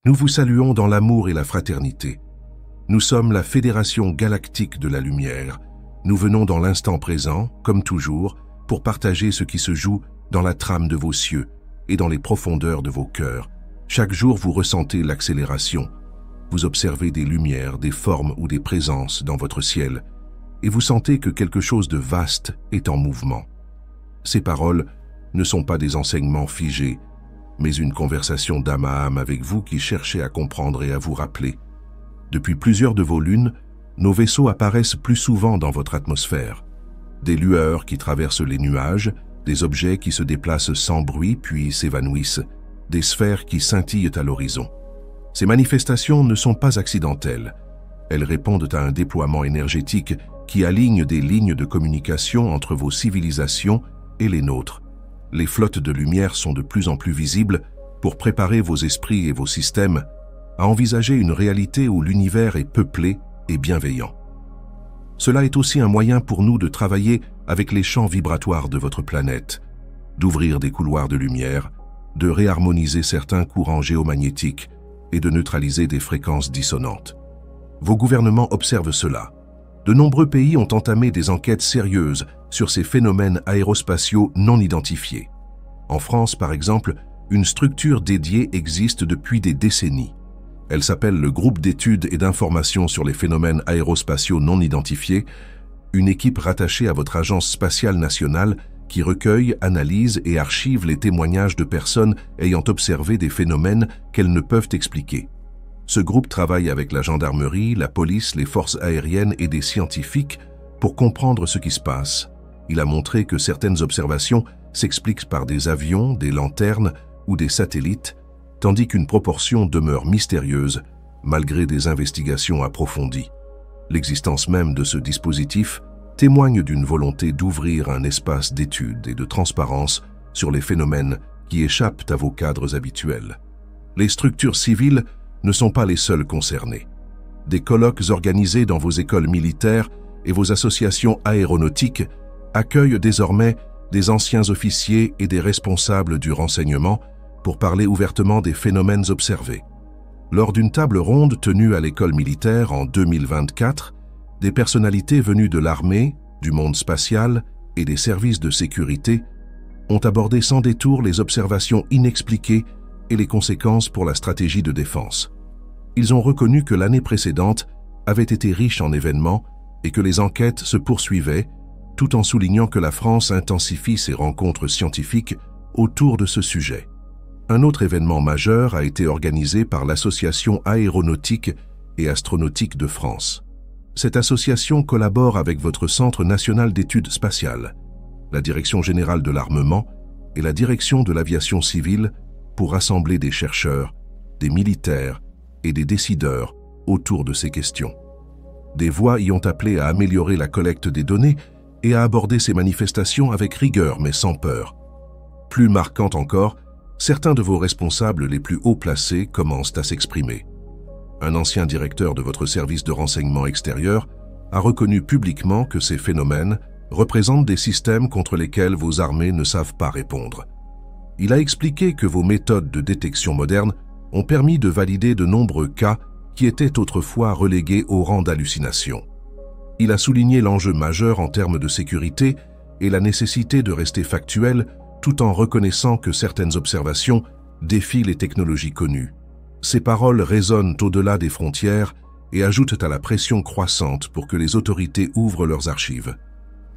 Nous vous saluons dans l'amour et la fraternité. Nous sommes la Fédération Galactique de la Lumière. Nous venons dans l'instant présent, comme toujours, pour partager ce qui se joue dans la trame de vos cieux et dans les profondeurs de vos cœurs. Chaque jour, vous ressentez l'accélération. Vous observez des lumières, des formes ou des présences dans votre ciel, et vous sentez que quelque chose de vaste est en mouvement. Ces paroles ne sont pas des enseignements figés, mais une conversation d'âme à âme avec vous qui cherchez à comprendre et à vous rappeler. Depuis plusieurs de vos lunes, nos vaisseaux apparaissent plus souvent dans votre atmosphère. Des lueurs qui traversent les nuages, des objets qui se déplacent sans bruit puis s'évanouissent, des sphères qui scintillent à l'horizon. Ces manifestations ne sont pas accidentelles. Elles répondent à un déploiement énergétique qui aligne des lignes de communication entre vos civilisations et les nôtres. Les flottes de lumière sont de plus en plus visibles pour préparer vos esprits et vos systèmes à envisager une réalité où l'univers est peuplé et bienveillant. Cela est aussi un moyen pour nous de travailler avec les champs vibratoires de votre planète, d'ouvrir des couloirs de lumière, de réharmoniser certains courants géomagnétiques et de neutraliser des fréquences dissonantes. Vos gouvernements observent cela. De nombreux pays ont entamé des enquêtes sérieuses sur ces phénomènes aérospatiaux non identifiés. En France, par exemple, une structure dédiée existe depuis des décennies. Elle s'appelle le Groupe d'études et d'informations sur les phénomènes aérospatiaux non identifiés, une équipe rattachée à votre agence spatiale nationale qui recueille, analyse et archive les témoignages de personnes ayant observé des phénomènes qu'elles ne peuvent expliquer. Ce groupe travaille avec la gendarmerie, la police, les forces aériennes et des scientifiques pour comprendre ce qui se passe. Il a montré que certaines observations s'expliquent par des avions, des lanternes ou des satellites, tandis qu'une proportion demeure mystérieuse malgré des investigations approfondies. L'existence même de ce dispositif témoigne d'une volonté d'ouvrir un espace d'étude et de transparence sur les phénomènes qui échappent à vos cadres habituels. Les structures civiles ne sont pas les seules concernées. Des colloques organisés dans vos écoles militaires et vos associations aéronautiques accueillent désormais des anciens officiers et des responsables du renseignement pour parler ouvertement des phénomènes observés. Lors d'une table ronde tenue à l'école militaire en 2024, des personnalités venues de l'armée, du monde spatial et des services de sécurité ont abordé sans détour les observations inexpliquées et les conséquences pour la stratégie de défense. Ils ont reconnu que l'année précédente avait été riche en événements et que les enquêtes se poursuivaient, tout en soulignant que la France intensifie ses rencontres scientifiques autour de ce sujet. Un autre événement majeur a été organisé par l'Association aéronautique et astronautique de France. Cette association collabore avec votre Centre national d'études spatiales, la Direction générale de l'armement et la Direction de l'aviation civile pour rassembler des chercheurs, des militaires et des décideurs autour de ces questions. Des voix y ont appelé à améliorer la collecte des données et à aborder ces manifestations avec rigueur mais sans peur. Plus marquant encore, certains de vos responsables les plus haut placés commencent à s'exprimer. Un ancien directeur de votre service de renseignement extérieur a reconnu publiquement que ces phénomènes représentent des systèmes contre lesquels vos armées ne savent pas répondre. Il a expliqué que vos méthodes de détection modernes ont permis de valider de nombreux cas qui étaient autrefois relégués au rang d'hallucination. Il a souligné l'enjeu majeur en termes de sécurité et la nécessité de rester factuel tout en reconnaissant que certaines observations défient les technologies connues. Ces paroles résonnent au-delà des frontières et ajoutent à la pression croissante pour que les autorités ouvrent leurs archives.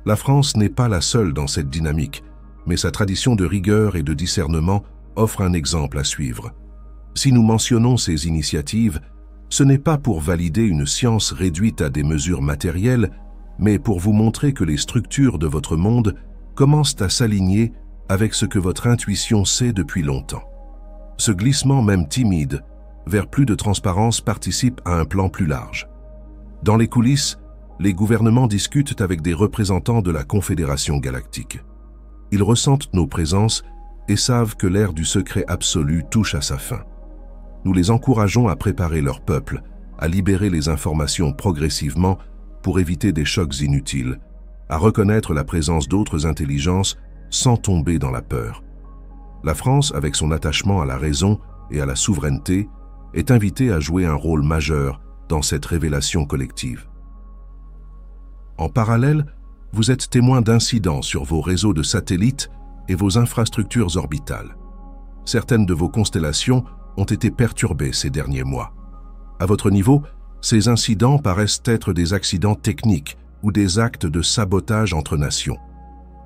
La France n'est pas la seule dans cette dynamique, mais sa tradition de rigueur et de discernement offre un exemple à suivre. Si nous mentionnons ces initiatives, ce n'est pas pour valider une science réduite à des mesures matérielles, mais pour vous montrer que les structures de votre monde commencent à s'aligner avec ce que votre intuition sait depuis longtemps. Ce glissement, même timide, vers plus de transparence participe à un plan plus large. Dans les coulisses, les gouvernements discutent avec des représentants de la Confédération galactique. Ils ressentent nos présences et savent que l'ère du secret absolu touche à sa fin. Nous les encourageons à préparer leur peuple, à libérer les informations progressivement pour éviter des chocs inutiles, à reconnaître la présence d'autres intelligences sans tomber dans la peur. La France, avec son attachement à la raison et à la souveraineté, est invité à jouer un rôle majeur dans cette révélation collective. En parallèle, vous êtes témoin d'incidents sur vos réseaux de satellites et vos infrastructures orbitales. Certaines de vos constellations ont été perturbées ces derniers mois. À votre niveau, ces incidents paraissent être des accidents techniques ou des actes de sabotage entre nations.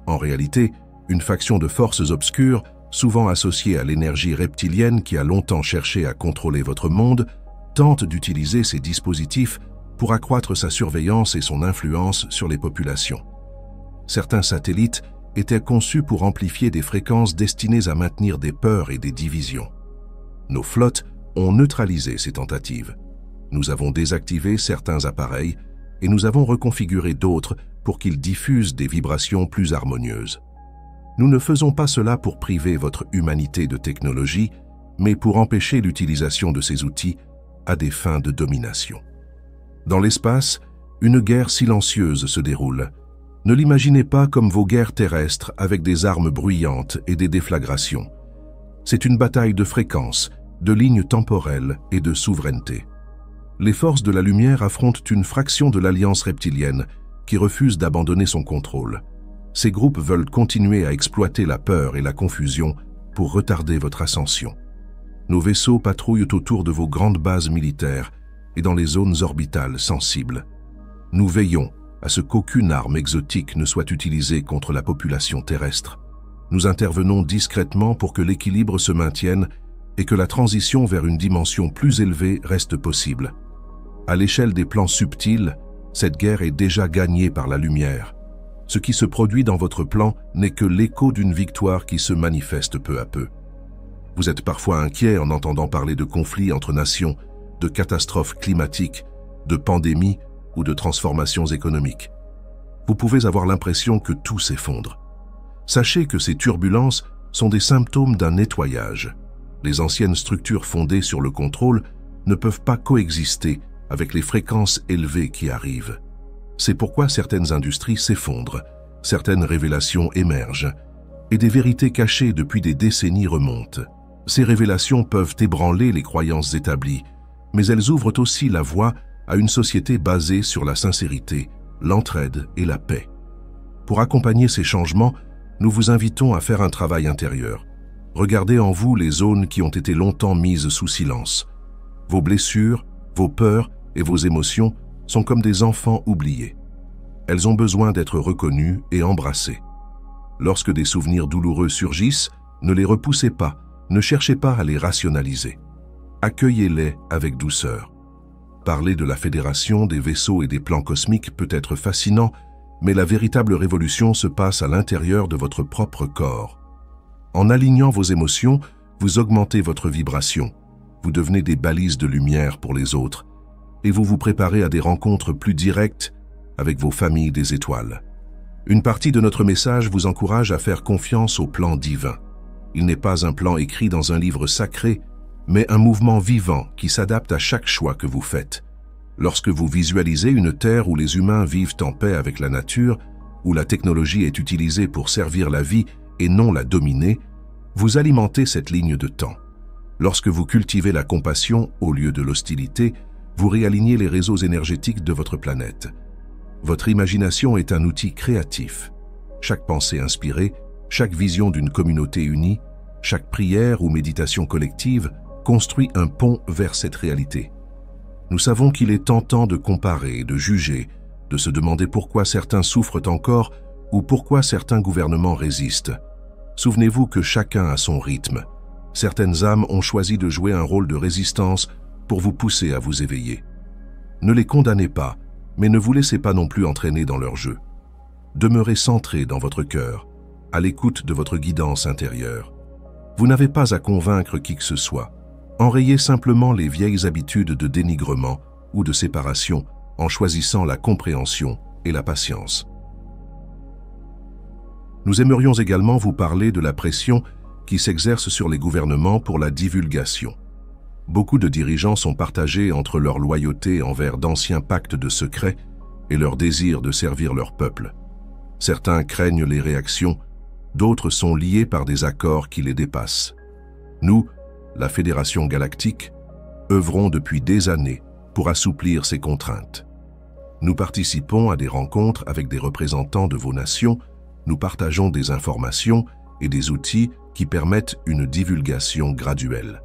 En réalité, une faction de forces obscures, souvent associée à l'énergie reptilienne qui a longtemps cherché à contrôler votre monde, tente d'utiliser ces dispositifs pour accroître sa surveillance et son influence sur les populations. Certains satellites étaient conçus pour amplifier des fréquences destinées à maintenir des peurs et des divisions. Nos flottes ont neutralisé ces tentatives. Nous avons désactivé certains appareils et nous avons reconfiguré d'autres pour qu'ils diffusent des vibrations plus harmonieuses. Nous ne faisons pas cela pour priver votre humanité de technologie, mais pour empêcher l'utilisation de ces outils à des fins de domination. Dans l'espace, une guerre silencieuse se déroule. Ne l'imaginez pas comme vos guerres terrestres avec des armes bruyantes et des déflagrations. C'est une bataille de fréquences, de lignes temporelles et de souveraineté. Les forces de la lumière affrontent une fraction de l'Alliance reptilienne qui refuse d'abandonner son contrôle. Ces groupes veulent continuer à exploiter la peur et la confusion pour retarder votre ascension. Nos vaisseaux patrouillent autour de vos grandes bases militaires et dans les zones orbitales sensibles. Nous veillons à ce qu'aucune arme exotique ne soit utilisée contre la population terrestre. Nous intervenons discrètement pour que l'équilibre se maintienne et que la transition vers une dimension plus élevée reste possible. À l'échelle des plans subtils, cette guerre est déjà gagnée par la lumière. Ce qui se produit dans votre plan n'est que l'écho d'une victoire qui se manifeste peu à peu. Vous êtes parfois inquiet en entendant parler de conflits entre nations, de catastrophes climatiques, de pandémies ou de transformations économiques. Vous pouvez avoir l'impression que tout s'effondre. Sachez que ces turbulences sont des symptômes d'un nettoyage. Les anciennes structures fondées sur le contrôle ne peuvent pas coexister avec les fréquences élevées qui arrivent. C'est pourquoi certaines industries s'effondrent, certaines révélations émergent, et des vérités cachées depuis des décennies remontent. Ces révélations peuvent ébranler les croyances établies, mais elles ouvrent aussi la voie à une société basée sur la sincérité, l'entraide et la paix. Pour accompagner ces changements, nous vous invitons à faire un travail intérieur. Regardez en vous les zones qui ont été longtemps mises sous silence. Vos blessures, vos peurs et vos émotions sont comme des enfants oubliés. Elles ont besoin d'être reconnues et embrassées. Lorsque des souvenirs douloureux surgissent, ne les repoussez pas, ne cherchez pas à les rationaliser. Accueillez-les avec douceur. Parler de la fédération des vaisseaux et des plans cosmiques peut être fascinant, mais la véritable révolution se passe à l'intérieur de votre propre corps. En alignant vos émotions, vous augmentez votre vibration, vous devenez des balises de lumière pour les autres, et vous vous préparez à des rencontres plus directes avec vos familles des étoiles. Une partie de notre message vous encourage à faire confiance au plan divin. Il n'est pas un plan écrit dans un livre sacré, mais un mouvement vivant qui s'adapte à chaque choix que vous faites. Lorsque vous visualisez une terre où les humains vivent en paix avec la nature, où la technologie est utilisée pour servir la vie et non la dominer, vous alimentez cette ligne de temps. Lorsque vous cultivez la compassion au lieu de l'hostilité, vous réalignez les réseaux énergétiques de votre planète. Votre imagination est un outil créatif. Chaque pensée inspirée, chaque vision d'une communauté unie, chaque prière ou méditation collective construit un pont vers cette réalité. Nous savons qu'il est tentant de comparer, de juger, de se demander pourquoi certains souffrent encore ou pourquoi certains gouvernements résistent. Souvenez-vous que chacun a son rythme. Certaines âmes ont choisi de jouer un rôle de résistance pour vous pousser à vous éveiller. Ne les condamnez pas, mais ne vous laissez pas non plus entraîner dans leur jeu. Demeurez centré dans votre cœur, à l'écoute de votre guidance intérieure. Vous n'avez pas à convaincre qui que ce soit. Enrayez simplement les vieilles habitudes de dénigrement ou de séparation en choisissant la compréhension et la patience. Nous aimerions également vous parler de la pression qui s'exerce sur les gouvernements pour la divulgation. Beaucoup de dirigeants sont partagés entre leur loyauté envers d'anciens pactes de secret et leur désir de servir leur peuple. Certains craignent les réactions, d'autres sont liés par des accords qui les dépassent. Nous, la Fédération Galactique, œuvrons depuis des années pour assouplir ces contraintes. Nous participons à des rencontres avec des représentants de vos nations, nous partageons des informations et des outils qui permettent une divulgation graduelle.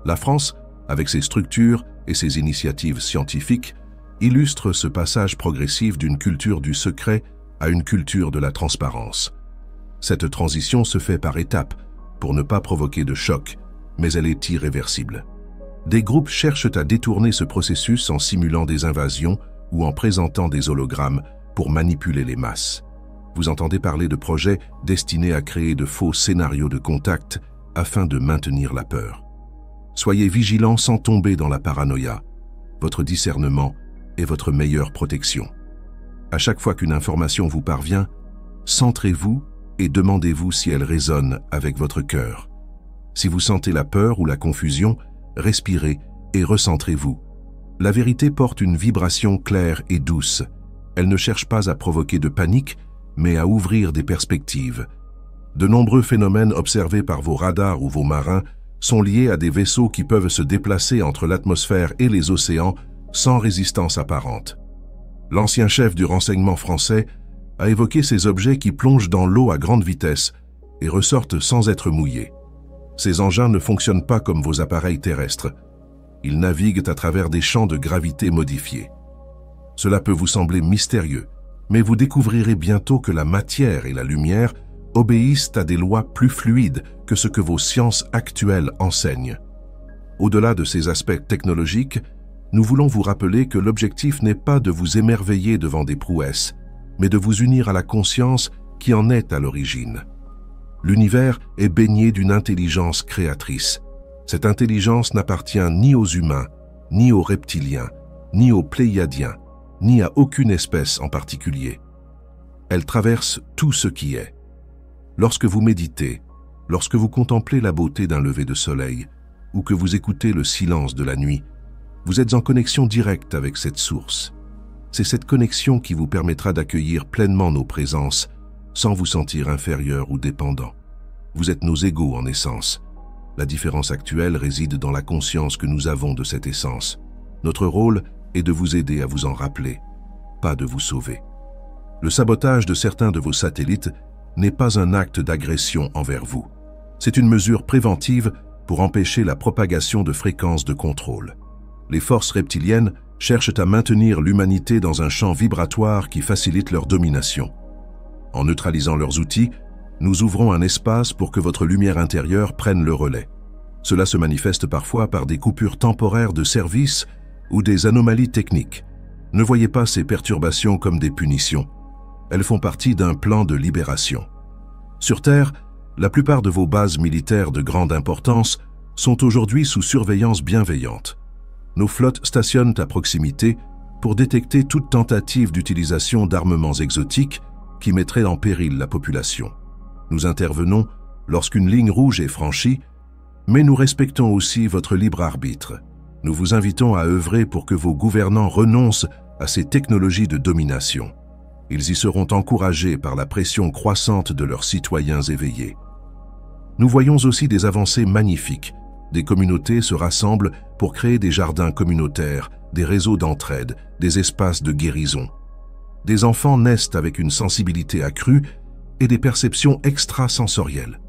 La France, avec ses structures et ses initiatives scientifiques, illustre ce passage progressif d'une culture du secret à une culture de la transparence. Cette transition se fait par étapes pour ne pas provoquer de choc, mais elle est irréversible. Des groupes cherchent à détourner ce processus en simulant des invasions ou en présentant des hologrammes pour manipuler les masses. Vous entendez parler de projets destinés à créer de faux scénarios de contact afin de maintenir la peur. Soyez vigilants sans tomber dans la paranoïa. Votre discernement est votre meilleure protection. À chaque fois qu'une information vous parvient, centrez-vous et demandez-vous si elle résonne avec votre cœur. Si vous sentez la peur ou la confusion, respirez et recentrez-vous. La vérité porte une vibration claire et douce. Elle ne cherche pas à provoquer de panique, mais à ouvrir des perspectives. De nombreux phénomènes observés par vos radars ou vos marins sont liés à des vaisseaux qui peuvent se déplacer entre l'atmosphère et les océans sans résistance apparente. L'ancien chef du renseignement français a évoqué ces objets qui plongent dans l'eau à grande vitesse et ressortent sans être mouillés. Ces engins ne fonctionnent pas comme vos appareils terrestres. Ils naviguent à travers des champs de gravité modifiés. Cela peut vous sembler mystérieux, mais vous découvrirez bientôt que la matière et la lumière obéissent à des lois plus fluides que ce que vos sciences actuelles enseignent. Au-delà de ces aspects technologiques, nous voulons vous rappeler que l'objectif n'est pas de vous émerveiller devant des prouesses, mais de vous unir à la conscience qui en est à l'origine. L'univers est baigné d'une intelligence créatrice. Cette intelligence n'appartient ni aux humains, ni aux reptiliens, ni aux pléiadiens, ni à aucune espèce en particulier. Elle traverse tout ce qui est. Lorsque vous méditez, lorsque vous contemplez la beauté d'un lever de soleil, ou que vous écoutez le silence de la nuit, vous êtes en connexion directe avec cette source. C'est cette connexion qui vous permettra d'accueillir pleinement nos présences, sans vous sentir inférieur ou dépendant. Vous êtes nos égaux en essence. La différence actuelle réside dans la conscience que nous avons de cette essence. Notre rôle est de vous aider à vous en rappeler, pas de vous sauver. Le sabotage de certains de vos satellites n'est pas un acte d'agression envers vous. C'est une mesure préventive pour empêcher la propagation de fréquences de contrôle. Les forces reptiliennes cherchent à maintenir l'humanité dans un champ vibratoire qui facilite leur domination. En neutralisant leurs outils, nous ouvrons un espace pour que votre lumière intérieure prenne le relais. Cela se manifeste parfois par des coupures temporaires de service ou des anomalies techniques. Ne voyez pas ces perturbations comme des punitions. Elles font partie d'un plan de libération. Sur Terre, la plupart de vos bases militaires de grande importance sont aujourd'hui sous surveillance bienveillante. Nos flottes stationnent à proximité pour détecter toute tentative d'utilisation d'armements exotiques qui mettraient en péril la population. Nous intervenons lorsqu'une ligne rouge est franchie, mais nous respectons aussi votre libre arbitre. Nous vous invitons à œuvrer pour que vos gouvernants renoncent à ces technologies de domination. Ils y seront encouragés par la pression croissante de leurs citoyens éveillés. Nous voyons aussi des avancées magnifiques. Des communautés se rassemblent pour créer des jardins communautaires, des réseaux d'entraide, des espaces de guérison. Des enfants naissent avec une sensibilité accrue et des perceptions extrasensorielles.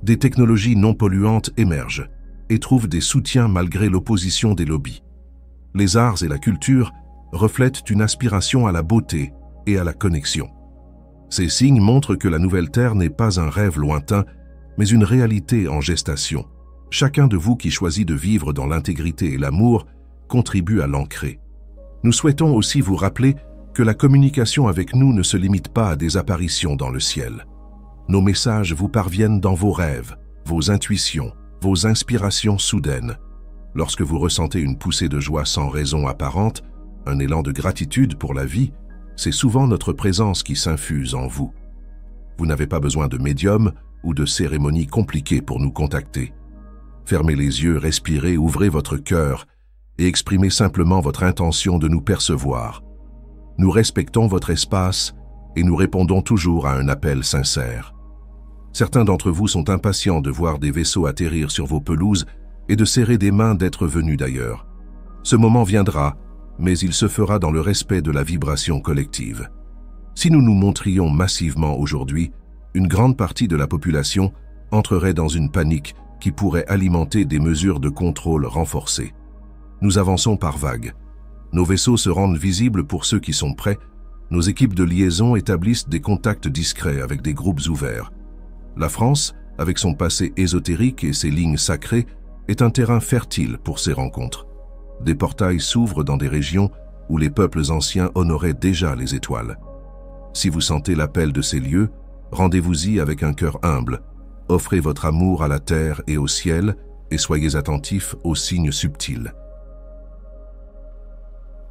Des technologies non polluantes émergent et trouvent des soutiens malgré l'opposition des lobbies. Les arts et la culture reflètent une aspiration à la beauté et à la connexion. Ces signes montrent que la nouvelle Terre n'est pas un rêve lointain, mais une réalité en gestation. Chacun de vous qui choisit de vivre dans l'intégrité et l'amour contribue à l'ancrer. Nous souhaitons aussi vous rappeler que la communication avec nous ne se limite pas à des apparitions dans le ciel. Nos messages vous parviennent dans vos rêves, vos intuitions, vos inspirations soudaines. Lorsque vous ressentez une poussée de joie sans raison apparente, un élan de gratitude pour la vie, c'est souvent notre présence qui s'infuse en vous. Vous n'avez pas besoin de médium ou de cérémonies compliquées pour nous contacter. Fermez les yeux, respirez, ouvrez votre cœur et exprimez simplement votre intention de nous percevoir. Nous respectons votre espace et nous répondons toujours à un appel sincère. Certains d'entre vous sont impatients de voir des vaisseaux atterrir sur vos pelouses et de serrer des mains d'êtres venus d'ailleurs. Ce moment viendra, mais il se fera dans le respect de la vibration collective. Si nous nous montrions massivement aujourd'hui, une grande partie de la population entrerait dans une panique qui pourrait alimenter des mesures de contrôle renforcées. Nous avançons par vagues. Nos vaisseaux se rendent visibles pour ceux qui sont prêts. Nos équipes de liaison établissent des contacts discrets avec des groupes ouverts. La France, avec son passé ésotérique et ses lignes sacrées, est un terrain fertile pour ces rencontres. Des portails s'ouvrent dans des régions où les peuples anciens honoraient déjà les étoiles. Si vous sentez l'appel de ces lieux, rendez-vous-y avec un cœur humble. Offrez votre amour à la terre et au ciel et soyez attentifs aux signes subtils.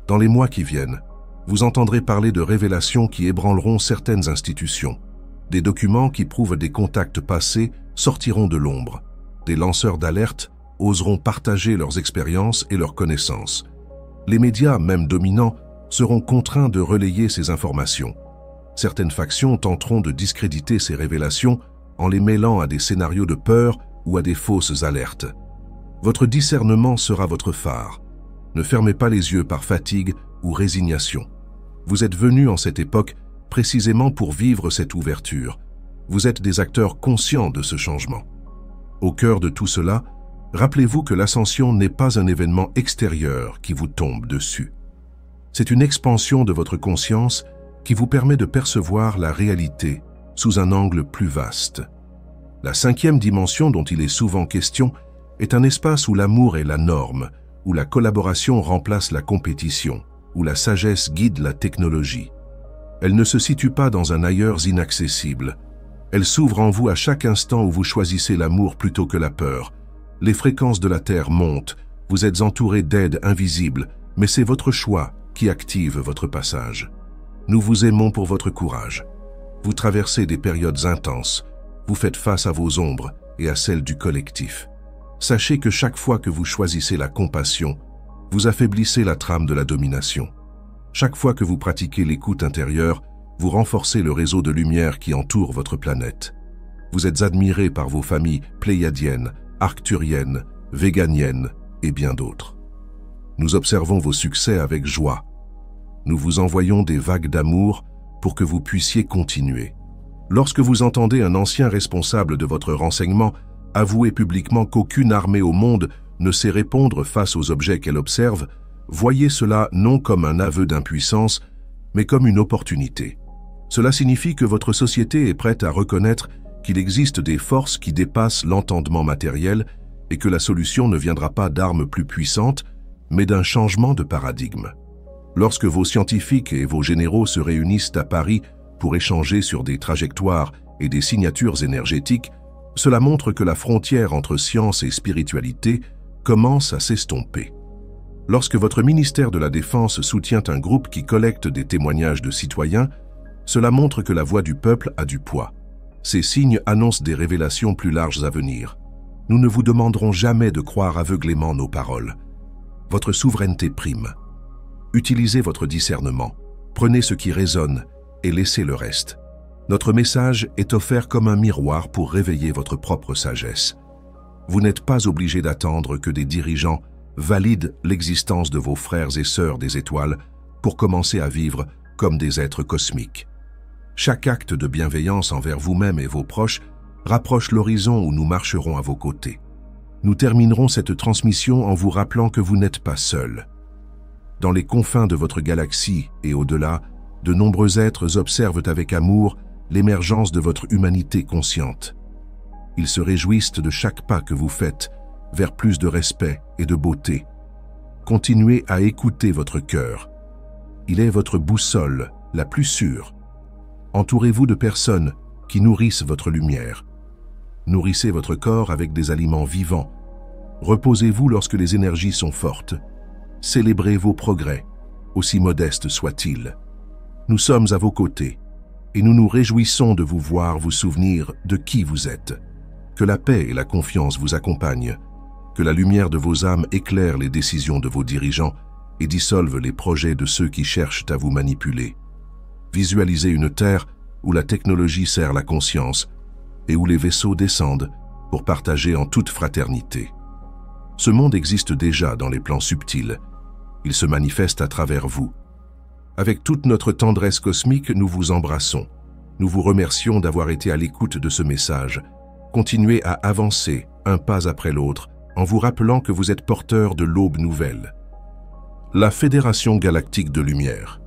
Dans les mois qui viennent, vous entendrez parler de révélations qui ébranleront certaines institutions. Des documents qui prouvent des contacts passés sortiront de l'ombre. Des lanceurs d'alerte oseront partager leurs expériences et leurs connaissances. Les médias, même dominants, seront contraints de relayer ces informations. Certaines factions tenteront de discréditer ces révélations en les mêlant à des scénarios de peur ou à des fausses alertes. Votre discernement sera votre phare. Ne fermez pas les yeux par fatigue ou résignation. Vous êtes venus en cette époque précisément pour vivre cette ouverture. Vous êtes des acteurs conscients de ce changement. Au cœur de tout cela, rappelez-vous que l'ascension n'est pas un événement extérieur qui vous tombe dessus. C'est une expansion de votre conscience qui vous permet de percevoir la réalité sous un angle plus vaste. La 5e dimension dont il est souvent question est un espace où l'amour est la norme, où la collaboration remplace la compétition, où la sagesse guide la technologie. Elle ne se situe pas dans un ailleurs inaccessible. Elle s'ouvre en vous à chaque instant où vous choisissez l'amour plutôt que la peur. Les fréquences de la Terre montent, vous êtes entouré d'aides invisibles, mais c'est votre choix qui active votre passage. Nous vous aimons pour votre courage. Vous traversez des périodes intenses, vous faites face à vos ombres et à celles du collectif. Sachez que chaque fois que vous choisissez la compassion, vous affaiblissez la trame de la domination. Chaque fois que vous pratiquez l'écoute intérieure, vous renforcez le réseau de lumière qui entoure votre planète. Vous êtes admirés par vos familles pléiadiennes, arcturiennes, véganiennes et bien d'autres. Nous observons vos succès avec joie. Nous vous envoyons des vagues d'amour pour que vous puissiez continuer. Lorsque vous entendez un ancien responsable de votre renseignement avouer publiquement qu'aucune armée au monde ne sait répondre face aux objets qu'elle observe, voyez cela non comme un aveu d'impuissance, mais comme une opportunité. Cela signifie que votre société est prête à reconnaître qu'il existe des forces qui dépassent l'entendement matériel et que la solution ne viendra pas d'armes plus puissantes, mais d'un changement de paradigme. Lorsque vos scientifiques et vos généraux se réunissent à Paris pour échanger sur des trajectoires et des signatures énergétiques, cela montre que la frontière entre science et spiritualité commence à s'estomper. Lorsque votre ministère de la Défense soutient un groupe qui collecte des témoignages de citoyens, cela montre que la voix du peuple a du poids. Ces signes annoncent des révélations plus larges à venir. Nous ne vous demanderons jamais de croire aveuglément nos paroles. Votre souveraineté prime. Utilisez votre discernement, prenez ce qui résonne et laissez le reste. Notre message est offert comme un miroir pour réveiller votre propre sagesse. Vous n'êtes pas obligé d'attendre que des dirigeants valident l'existence de vos frères et sœurs des étoiles pour commencer à vivre comme des êtres cosmiques. Chaque acte de bienveillance envers vous-même et vos proches rapproche l'horizon où nous marcherons à vos côtés. Nous terminerons cette transmission en vous rappelant que vous n'êtes pas seul. Dans les confins de votre galaxie et au-delà, de nombreux êtres observent avec amour l'émergence de votre humanité consciente. Ils se réjouissent de chaque pas que vous faites vers plus de respect et de beauté. Continuez à écouter votre cœur. Il est votre boussole la plus sûre. Entourez-vous de personnes qui nourrissent votre lumière. Nourrissez votre corps avec des aliments vivants. Reposez-vous lorsque les énergies sont fortes. Célébrez vos progrès, aussi modestes soient-ils. Nous sommes à vos côtés et nous nous réjouissons de vous voir vous souvenir de qui vous êtes. Que la paix et la confiance vous accompagnent, que la lumière de vos âmes éclaire les décisions de vos dirigeants et dissolve les projets de ceux qui cherchent à vous manipuler. Visualisez une terre où la technologie sert la conscience et où les vaisseaux descendent pour partager en toute fraternité. Ce monde existe déjà dans les plans subtils. Il se manifeste à travers vous. Avec toute notre tendresse cosmique, nous vous embrassons. Nous vous remercions d'avoir été à l'écoute de ce message. Continuez à avancer, un pas après l'autre, en vous rappelant que vous êtes porteur de l'aube nouvelle. La Fédération Galactique de Lumière.